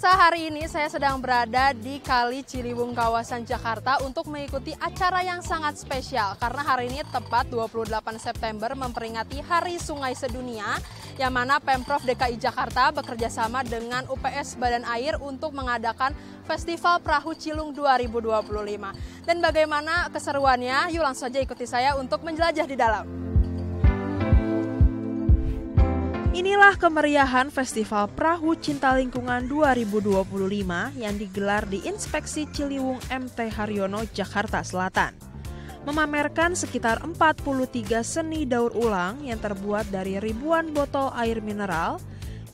Pemirsa, hari ini saya sedang berada di Kali Ciliwung kawasan Jakarta untuk mengikuti acara yang sangat spesial karena hari ini tepat 28 September memperingati Hari Sungai Sedunia yang mana Pemprov DKI Jakarta bekerjasama dengan UPS Badan Air untuk mengadakan Festival Perahu Cilung 2025. Dan bagaimana keseruannya? Yuk langsung saja ikuti saya untuk menjelajah di dalam. Inilah kemeriahan Festival Perahu Cinta Lingkungan 2025 yang digelar di Inspeksi Ciliwung MT Haryono, Jakarta Selatan. Memamerkan sekitar 43 seni daur ulang yang terbuat dari ribuan botol air mineral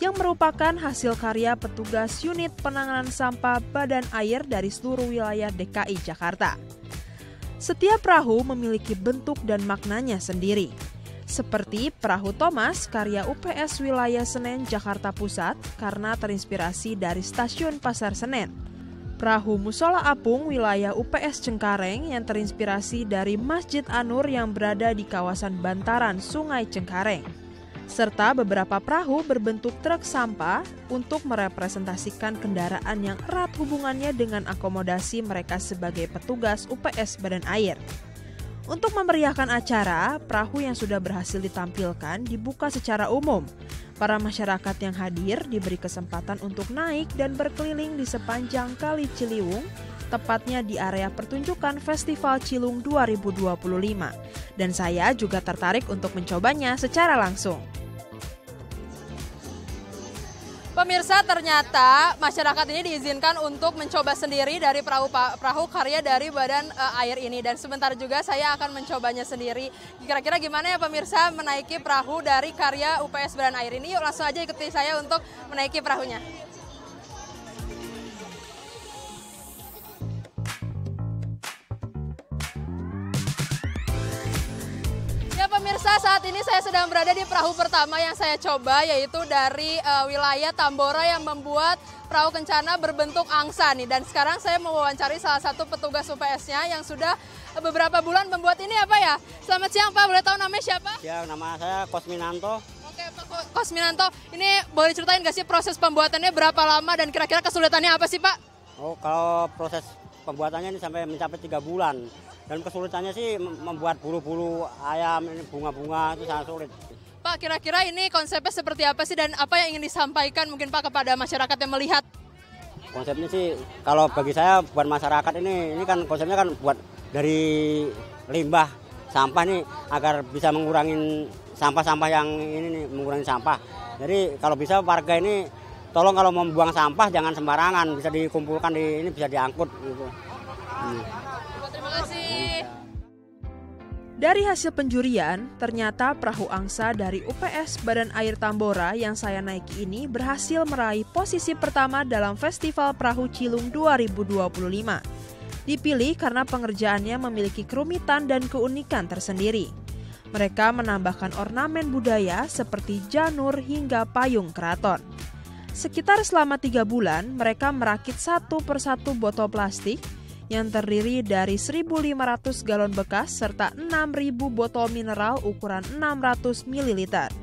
yang merupakan hasil karya petugas unit penanganan sampah Badan Air dari seluruh wilayah DKI Jakarta. Setiap perahu memiliki bentuk dan maknanya sendiri. Seperti perahu Thomas karya UPS Wilayah Senen Jakarta Pusat karena terinspirasi dari stasiun Pasar Senen. Perahu Musola Apung wilayah UPS Cengkareng yang terinspirasi dari Masjid An-Nur yang berada di kawasan bantaran Sungai Cengkareng. Serta beberapa perahu berbentuk truk sampah untuk merepresentasikan kendaraan yang erat hubungannya dengan akomodasi mereka sebagai petugas UPS Badan Air. Untuk memeriahkan acara, perahu yang sudah berhasil ditampilkan dibuka secara umum. Para masyarakat yang hadir diberi kesempatan untuk naik dan berkeliling di sepanjang Kali Ciliwung, tepatnya di area pertunjukan Festival Cilung 2025. Dan saya juga tertarik untuk mencobanya secara langsung. Pemirsa, ternyata masyarakat ini diizinkan untuk mencoba sendiri dari perahu karya dari Badan Air ini. Dan sebentar juga saya akan mencobanya sendiri. Kira-kira gimana ya pemirsa menaiki perahu dari karya UPS Badan Air ini? Yuk langsung aja ikuti saya untuk menaiki perahunya. Pemirsa, saat ini saya sedang berada di perahu pertama yang saya coba, yaitu dari wilayah Tambora yang membuat perahu kencana berbentuk angsa nih. Dan sekarang saya mewawancari salah satu petugas UPS-nya yang sudah beberapa bulan membuat ini apa ya? Selamat siang Pak, boleh tahu namanya siapa? Ya, nama saya Kosminanto. Oke Pak Kosminanto, ini boleh ceritain nggak sih proses pembuatannya berapa lama dan kira-kira kesulitannya apa sih Pak? Oh, kalau proses pembuatannya ini sampai mencapai 3 bulan. Dan kesulitannya sih membuat bulu-bulu ayam, ini bunga-bunga itu sangat sulit. Pak, kira-kira ini konsepnya seperti apa sih dan apa yang ingin disampaikan mungkin Pak kepada masyarakat yang melihat? Konsepnya sih kalau bagi saya buat masyarakat ini kan konsepnya kan buat dari limbah sampah nih agar bisa mengurangi sampah-sampah yang ini nih, mengurangi sampah. Jadi kalau bisa warga ini tolong kalau membuang sampah jangan sembarangan, bisa dikumpulkan di ini, bisa diangkut gitu. Terima kasih. Dari hasil penjurian, ternyata perahu angsa dari UPS Badan Air Tambora yang saya naiki ini berhasil meraih posisi pertama dalam Festival Perahu Cilung 2025. Dipilih karena pengerjaannya memiliki kerumitan dan keunikan tersendiri. Mereka menambahkan ornamen budaya seperti janur hingga payung keraton. Sekitar selama 3 bulan, mereka merakit satu persatu botol plastik yang terdiri dari 1.500 galon bekas serta 6.000 botol mineral ukuran 600 ml.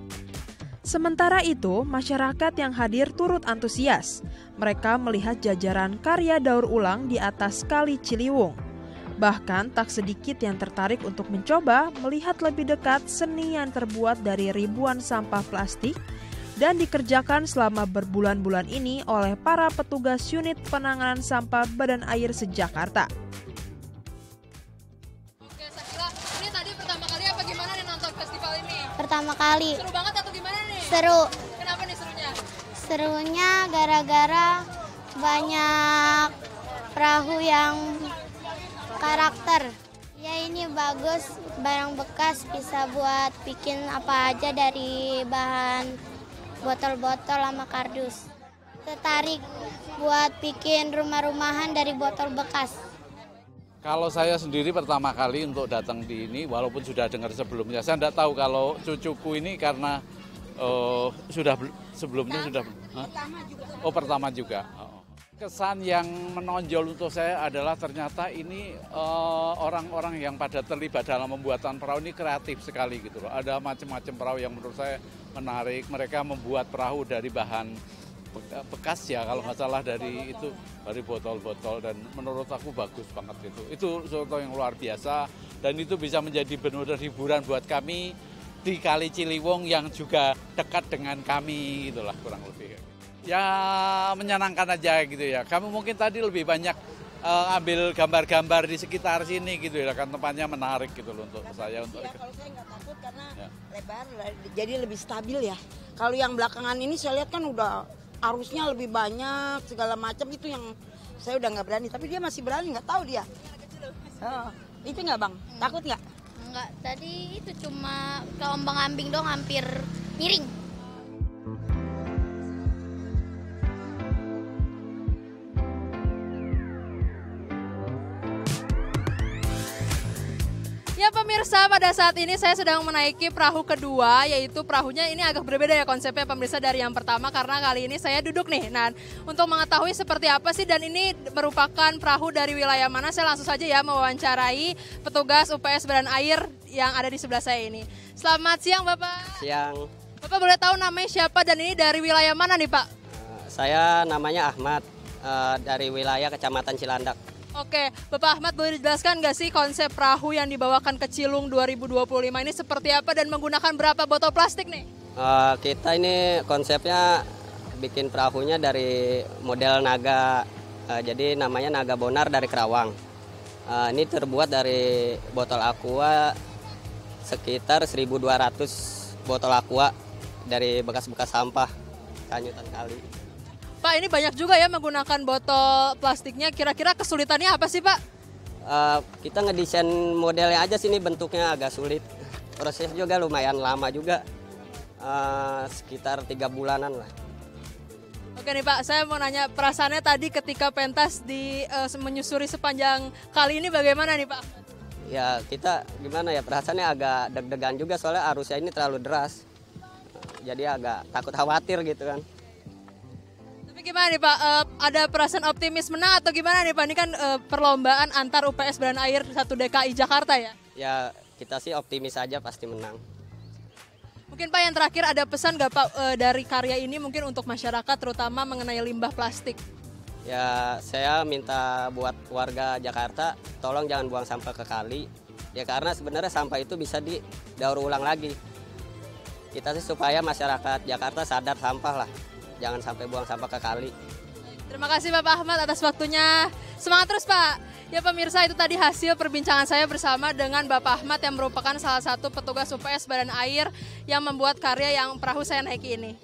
Sementara itu, masyarakat yang hadir turut antusias. Mereka melihat jajaran karya daur ulang di atas Kali Ciliwung. Bahkan tak sedikit yang tertarik untuk mencoba melihat lebih dekat seni yang terbuat dari ribuan sampah plastik dan dikerjakan selama berbulan-bulan ini oleh para petugas unit penanganan sampah Badan Air se-Jakarta. Oke, Sakila, ini tadi pertama kali apa gimana nih nonton festival ini? Pertama kali. Seru banget atau gimana nih? Seru. Kenapa nih serunya? Serunya gara-gara banyak perahu yang karakter. Ya ini bagus, barang bekas bisa buat bikin apa aja dari bahan botol-botol sama kardus. Tertarik buat bikin rumah-rumahan dari botol bekas. Kalau saya sendiri pertama kali untuk datang di ini, walaupun sudah dengar sebelumnya, saya tidak tahu kalau cucuku ini karena sudah sebelumnya sudah. Pertama juga. Kesan yang menonjol untuk saya adalah ternyata ini orang-orang yang pada terlibat dalam pembuatan perahu ini kreatif sekali gitu loh. Ada macam-macam perahu yang menurut saya menarik. Mereka membuat perahu dari bahan bekas ya kalau nggak salah dari botol-botol, dan menurut aku bagus banget itu sesuatu yang luar biasa, dan itu bisa menjadi benar-benar hiburan buat kami di Kali Ciliwung yang juga dekat dengan kami gitulah, kurang lebih ya menyenangkan aja gitu ya. Kamu mungkin tadi lebih banyak ambil gambar-gambar di sekitar sini gitu ya, kan tempatnya menarik gitu loh untuk saya. Ya, kalau saya nggak takut karena lebar, jadi lebih stabil ya. Kalau yang belakangan ini saya lihat kan udah arusnya lebih banyak segala macam, itu yang saya udah nggak berani. Tapi dia masih berani, nggak tahu dia. Oh, itu nggak bang? Takut nggak? Enggak, tadi itu cuma keombang-ambing dong, hampir miring. Ya pemirsa, pada saat ini saya sedang menaiki perahu kedua, yaitu perahunya ini agak berbeda ya konsepnya pemirsa dari yang pertama, karena kali ini saya duduk nih. Nah, untuk mengetahui seperti apa sih dan ini merupakan perahu dari wilayah mana, saya langsung saja ya mewawancarai petugas UPS Badan Air yang ada di sebelah saya ini. Selamat siang Bapak. Siang. Bapak boleh tahu namanya siapa dan ini dari wilayah mana nih Pak? Saya namanya Ahmad, dari wilayah Kecamatan Cilandak. Oke, Bapak Ahmad boleh dijelaskan nggak sih konsep perahu yang dibawakan ke Cilung 2025 ini seperti apa dan menggunakan berapa botol plastik nih? Kita ini konsepnya bikin perahunya dari model naga, jadi namanya Naga Bonar dari Kerawang. Ini terbuat dari botol aqua sekitar 1.200 botol aqua dari bekas-bekas sampah Kanyutan Kali. Pak, ini banyak juga ya menggunakan botol plastiknya. Kira-kira kesulitannya apa sih, Pak? Kita ngedesain modelnya aja sini, bentuknya agak sulit. Proses juga lumayan lama juga, sekitar 3 bulanan lah. Oke nih Pak, saya mau nanya perasaannya tadi ketika pentas menyusuri sepanjang kali ini bagaimana nih Pak? Ya kita gimana ya, perasaannya agak deg-degan juga soalnya arusnya ini terlalu deras. Jadi agak takut khawatir gitu kan. Tapi gimana nih Pak, ada perasaan optimis menang atau gimana nih Pak? Ini kan perlombaan antar UPS Badan Air 1 DKI Jakarta ya? Ya kita sih optimis aja pasti menang. Mungkin Pak yang terakhir ada pesan nggak Pak dari karya ini mungkin untuk masyarakat terutama mengenai limbah plastik? Ya saya minta buat warga Jakarta tolong jangan buang sampah ke kali. Ya karena sebenarnya sampah itu bisa didaur ulang lagi. Kita sih supaya masyarakat Jakarta sadar sampah lah. Jangan sampai buang sampah ke kali. Terima kasih Bapak Ahmad atas waktunya. Semangat terus Pak. Ya pemirsa, itu tadi hasil perbincangan saya bersama dengan Bapak Ahmad yang merupakan salah satu petugas UPS Badan Air yang membuat karya yang perahu saya naiki ini.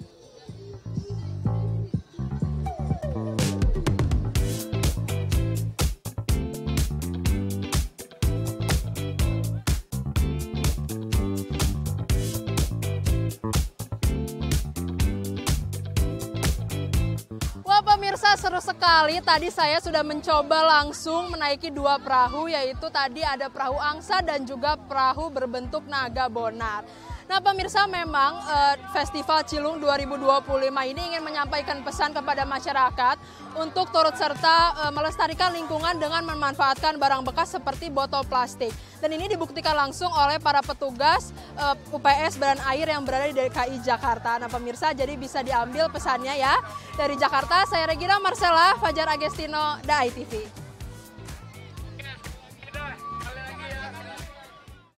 Pemirsa, seru sekali. Tadi saya sudah mencoba langsung menaiki 2 perahu, yaitu tadi ada perahu angsa dan juga perahu berbentuk naga bonar. Nah pemirsa, memang Festival Cilung 2025 ini ingin menyampaikan pesan kepada masyarakat untuk turut serta melestarikan lingkungan dengan memanfaatkan barang bekas seperti botol plastik. Dan ini dibuktikan langsung oleh para petugas UPS Badan Air yang berada di DKI Jakarta. Nah pemirsa, jadi bisa diambil pesannya ya. Dari Jakarta, saya Regina Marcella, Fajar Agestino, DAI TV.